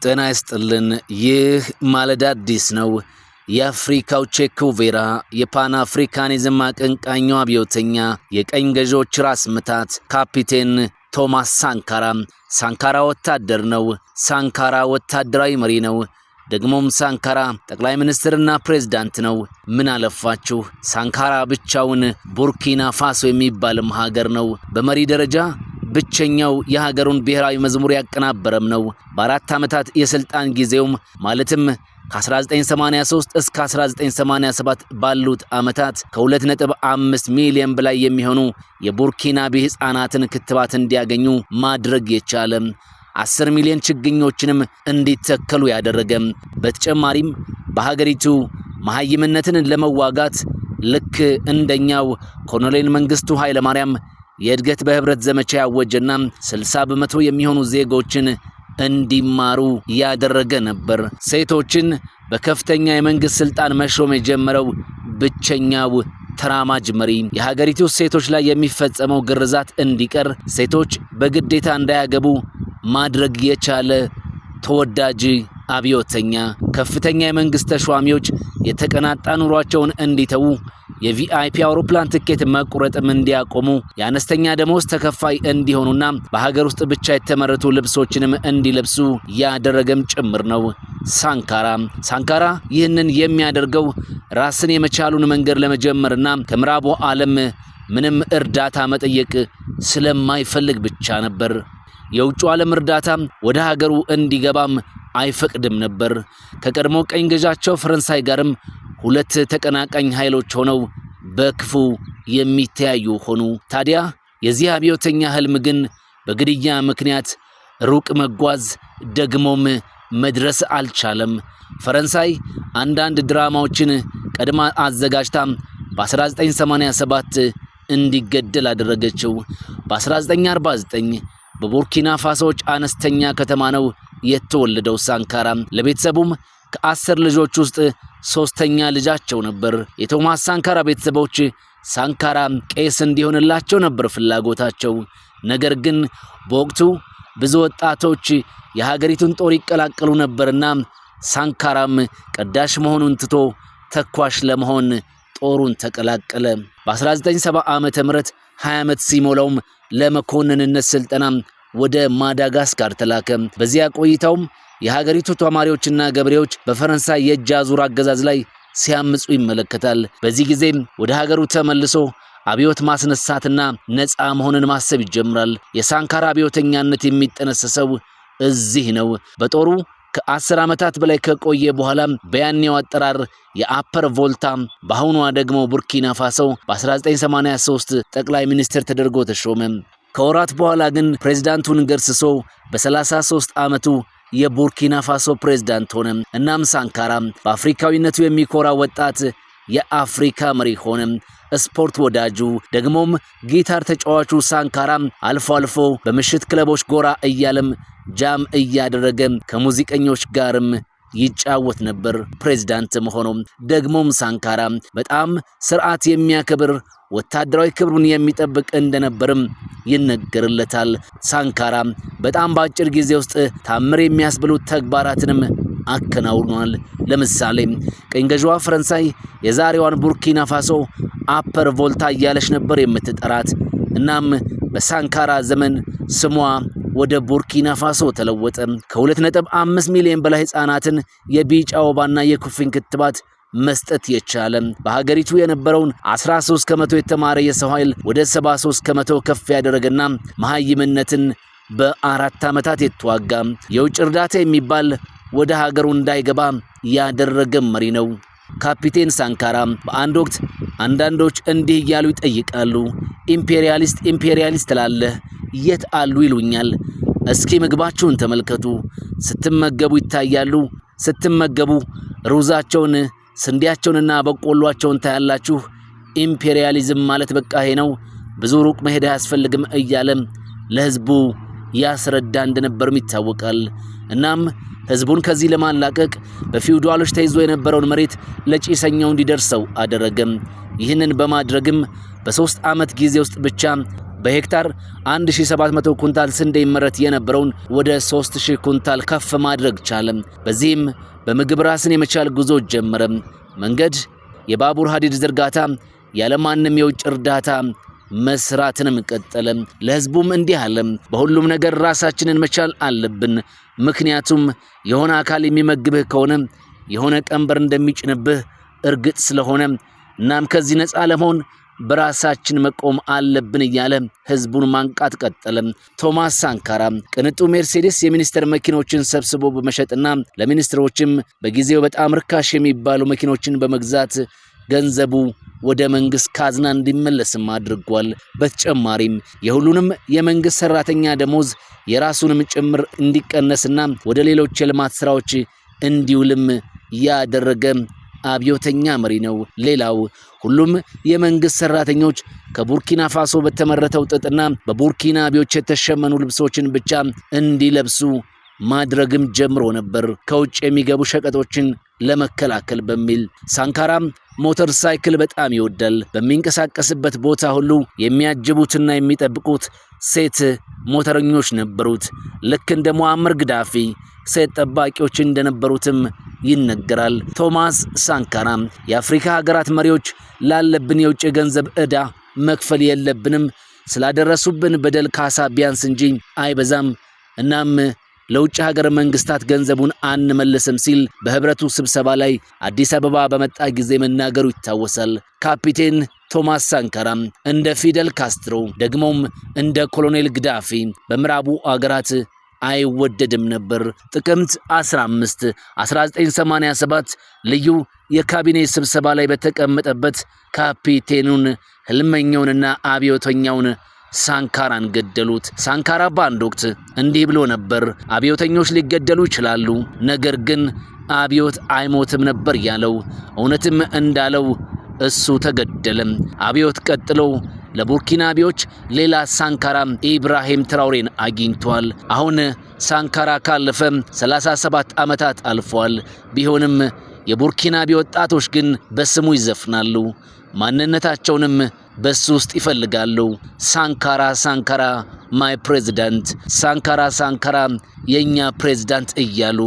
ጤና ይስጥልን። ይህ ማለዳ አዲስ ነው። የአፍሪካው ቼ ጉቬራ የፓን አፍሪካኒዝም አቀንቃኙ አብዮተኛ የቀኝ ገዢዎች ራስ ምታት ካፒቴን ቶማስ ሳንካራ። ሳንካራ ወታደር ነው። ሳንካራ ወታደራዊ መሪ ነው። ደግሞም ሳንካራ ጠቅላይ ሚኒስትርና ፕሬዝዳንት ነው። ምን አለፋችሁ ሳንካራ ብቻውን ቡርኪና ፋሶ የሚባልም ሀገር ነው። በመሪ ደረጃ ብቸኛው የሀገሩን ብሔራዊ መዝሙር ያቀናበረም ነው። በአራት ዓመታት የስልጣን ጊዜውም ማለትም ከ1983 እስከ 1987 ባሉት ዓመታት ከ2.5 ሚሊዮን በላይ የሚሆኑ የቡርኪናቤ ሕፃናትን ክትባት እንዲያገኙ ማድረግ የቻለ 10 ሚሊዮን ችግኞችንም እንዲተከሉ ያደረገ በተጨማሪም በሀገሪቱ መሐይምነትን ለመዋጋት ልክ እንደኛው ኮሎኔል መንግስቱ ኃይለማርያም የእድገት በህብረት ዘመቻ ያወጀና 60% የሚሆኑ ዜጎችን እንዲማሩ ያደረገ ነበር። ሴቶችን በከፍተኛ የመንግስት ስልጣን መሾም የጀመረው ብቸኛው ተራማጅ መሪ፣ የሀገሪቱ ሴቶች ላይ የሚፈጸመው ግርዛት እንዲቀር፣ ሴቶች በግዴታ እንዳያገቡ ማድረግ የቻለ ተወዳጅ አብዮተኛ፣ ከፍተኛ የመንግስት ተሿሚዎች የተቀናጣ ኑሯቸውን እንዲተዉ፣ የቪአይፒ አውሮፕላን ትኬት መቁረጥም እንዲያቆሙ፣ የአነስተኛ ደሞዝ ተከፋይ እንዲሆኑና በሀገር ውስጥ ብቻ የተመረቱ ልብሶችንም እንዲለብሱ ያደረገም ጭምር ነው። ሳንካራ ይህንን የሚያደርገው ራስን የመቻሉን መንገድ ለመጀመርና ከምዕራቡ ዓለም ምንም እርዳታ መጠየቅ ስለማይፈልግ ብቻ ነበር። የውጭ ዓለም እርዳታ ወደ ሀገሩ እንዲገባም አይፈቅድም ነበር። ከቀድሞ ቀኝ ገዣቸው ፈረንሳይ ጋርም ሁለት ተቀናቃኝ ኃይሎች ሆነው በክፉ የሚተያዩ ሆኑ። ታዲያ የዚህ አብዮተኛ ህልም ግን በግድያ ምክንያት ሩቅ መጓዝ ደግሞም መድረስ አልቻለም። ፈረንሳይ አንዳንድ ድራማዎችን ቀድማ አዘጋጅታ በ1987 እንዲገደል አደረገችው። በ1949 በቡርኪና ፋሶች አነስተኛ ከተማ ነው የተወለደው ሳንካራ። ለቤተሰቡም ከ10 ልጆች ውስጥ 3ኛ ልጃቸው ነበር። የቶማስ ሳንካራ ቤተሰቦች ሳንካራ ቄስ እንዲሆንላቸው ነበር ፍላጎታቸው። ነገር ግን በወቅቱ ብዙ ወጣቶች የሀገሪቱን ጦር ይቀላቀሉ ነበርና ሳንካራም ቀዳሽ መሆኑን ትቶ ተኳሽ ለመሆን ጦሩን ተቀላቀለ። በ1970 ዓመተ ምህረት 20 ዓመት ሲሞላውም ለመኮንንነት ስልጠና ወደ ማዳጋስካር ተላከ። በዚያ ቆይታውም የሀገሪቱ ተማሪዎችና ገበሬዎች በፈረንሳይ የእጅ አዙር አገዛዝ ላይ ሲያምጹ ይመለከታል። በዚህ ጊዜ ወደ ሀገሩ ተመልሶ አብዮት ማስነሳትና ነፃ መሆንን ማሰብ ይጀምራል። የሳንካራ አብዮተኛነት የሚጠነሰሰው እዚህ ነው። በጦሩ ከ10 ዓመታት በላይ ከቆየ በኋላ በያኔው አጠራር የአፐር ቮልታ በአሁኗ ደግሞ ቡርኪና ፋሶ በ1983 ጠቅላይ ሚኒስትር ተደርጎ ተሾመ። ከወራት በኋላ ግን ፕሬዝዳንቱን ገርስሶ በ33 ዓመቱ የቡርኪና ፋሶ ፕሬዝዳንት ሆነ። እናም ሳንካራ በአፍሪካዊነቱ የሚኮራ ወጣት የአፍሪካ መሪ ሆነ። ስፖርት ወዳጁ ደግሞም ጊታር ተጫዋቹ ሳንካራ አልፎ አልፎ በምሽት ክለቦች ጎራ እያለም ጃም እያደረገ ከሙዚቀኞች ጋርም ይጫወት ነበር። ፕሬዝዳንትም ሆኖ ደግሞም ሳንካራ በጣም ስርዓት የሚያከብር ወታደራዊ ክብሩን የሚጠብቅ እንደነበርም ይነገርለታል። ሳንካራ በጣም በአጭር ጊዜ ውስጥ ታምር የሚያስብሉት ተግባራትንም አከናውኗል። ለምሳሌ ቀኝ ገዥዋ ፈረንሳይ የዛሬዋን ቡርኪና ፋሶ አፐር ቮልታ እያለች ነበር የምትጠራት። እናም በሳንካራ ዘመን ስሟ ወደ ቡርኪና ፋሶ ተለወጠ። ከ2.5 ሚሊዮን በላይ ሕፃናትን የቢጫ ወባና የኩፍኝ ክትባት መስጠት የቻለ፣ በሀገሪቱ የነበረውን 13% የተማረ የሰው ኃይል ወደ 73% ከፍ ያደረገና መሐይምነትን በ4 ዓመታት የተዋጋ፣ የውጭ እርዳታ የሚባል ወደ ሀገሩ እንዳይገባ ያደረገ መሪ ነው ካፒቴን ሳንካራ። በአንድ ወቅት አንዳንዶች እንዲህ እያሉ ይጠይቃሉ፣ ኢምፔሪያሊስት ትላለህ፣ የት አሉ ይሉኛል። እስኪ ምግባቸውን ተመልከቱ። ስትመገቡ ይታያሉ። ስትመገቡ ሩዛቸውን፣ ስንዴያቸውንና በቆሏቸውን ታያላችሁ። ኢምፔሪያሊዝም ማለት በቃ ይሄ ነው፣ ብዙ ሩቅ መሄድ አያስፈልግም እያለም ለህዝቡ ያስረዳ እንደነበርም ይታወቃል። እናም ህዝቡን ከዚህ ለማላቀቅ በፊውዳሎች ተይዞ የነበረውን መሬት ለጪሰኛው እንዲደርሰው አደረገም። ይህንን በማድረግም በ3 ዓመት ጊዜ ውስጥ ብቻ በሄክታር 1700 ኩንታል ስንዴ ይመረት የነበረውን ወደ 3000 ኩንታል ከፍ ማድረግ ቻለ። በዚህም በምግብ ራስን የመቻል ጉዞ ጀመረ። መንገድ፣ የባቡር ሐዲድ ዝርጋታ፣ ያለማንም የውጭ እርዳታ መስራትንም ቀጠለ። ለህዝቡም እንዲህ አለ፣ በሁሉም ነገር ራሳችንን መቻል አለብን። ምክንያቱም የሆነ አካል የሚመግብህ ከሆነ የሆነ ቀንበር እንደሚጭንብህ እርግጥ ስለሆነ እናም ከዚህ ነፃ ለመሆን በራሳችን መቆም አለብን እያለ ህዝቡን ማንቃት ቀጠለ። ቶማስ ሳንካራ ቅንጡ ሜርሴዲስ የሚኒስተር መኪኖችን ሰብስቦ በመሸጥና ለሚኒስትሮችም በጊዜው በጣም ርካሽ የሚባሉ መኪኖችን በመግዛት ገንዘቡ ወደ መንግስት ካዝና እንዲመለስም አድርጓል። በተጨማሪም የሁሉንም የመንግስት ሰራተኛ ደሞዝ የራሱንም ጭምር እንዲቀነስና ወደ ሌሎች የልማት ስራዎች እንዲውልም ያደረገ አብዮተኛ መሪ ነው። ሌላው ሁሉም የመንግስት ሰራተኞች ከቡርኪና ፋሶ በተመረተው ጥጥና በቡርኪናቢዎች የተሸመኑ ልብሶችን ብቻ እንዲለብሱ ማድረግም ጀምሮ ነበር፣ ከውጭ የሚገቡ ሸቀጦችን ለመከላከል በሚል። ሳንካራም ሞተር ሳይክል በጣም ይወዳል። በሚንቀሳቀስበት ቦታ ሁሉ የሚያጅቡትና የሚጠብቁት ሴት ሞተረኞች ነበሩት። ልክ እንደ ሙአመር ግዳፊ ሴት ጠባቂዎች እንደነበሩትም ይነገራል። ቶማስ ሳንካራ የአፍሪካ ሀገራት መሪዎች ላለብን የውጭ ገንዘብ ዕዳ መክፈል የለብንም፣ ስላደረሱብን በደል ካሳ ቢያንስ እንጂ አይበዛም፣ እናም ለውጭ ሀገር መንግስታት ገንዘቡን አንመልስም ሲል በህብረቱ ስብሰባ ላይ አዲስ አበባ በመጣ ጊዜ መናገሩ ይታወሳል። ካፒቴን ቶማስ ሳንካራ እንደ ፊደል ካስትሮ ደግሞም እንደ ኮሎኔል ግዳፊ በምዕራቡ አገራት አይወደድም ነበር። ጥቅምት 15 1987 ልዩ የካቢኔ ስብሰባ ላይ በተቀመጠበት ካፒቴኑን ህልመኛውንና አብዮተኛውን ሳንካራን ገደሉት። ሳንካራ በአንድ ወቅት እንዲህ ብሎ ነበር፣ አብዮተኞች ሊገደሉ ይችላሉ፣ ነገር ግን አብዮት አይሞትም ነበር ያለው። እውነትም እንዳለው እሱ ተገደለም። አብዮት ቀጥሎ ለቡርኪናቢዎች ሌላ ሳንካራ ኢብራሂም ትራውሬን አግኝቷል። አሁን ሳንካራ ካለፈ 37 ዓመታት አልፏል። ቢሆንም የቡርኪናቢ ወጣቶች ግን በስሙ ይዘፍናሉ፣ ማንነታቸውንም በሱ ውስጥ ይፈልጋሉ። ሳንካራ ሳንካራ ማይ ፕሬዝዳንት፣ ሳንካራ ሳንካራ የኛ ፕሬዝዳንት እያሉ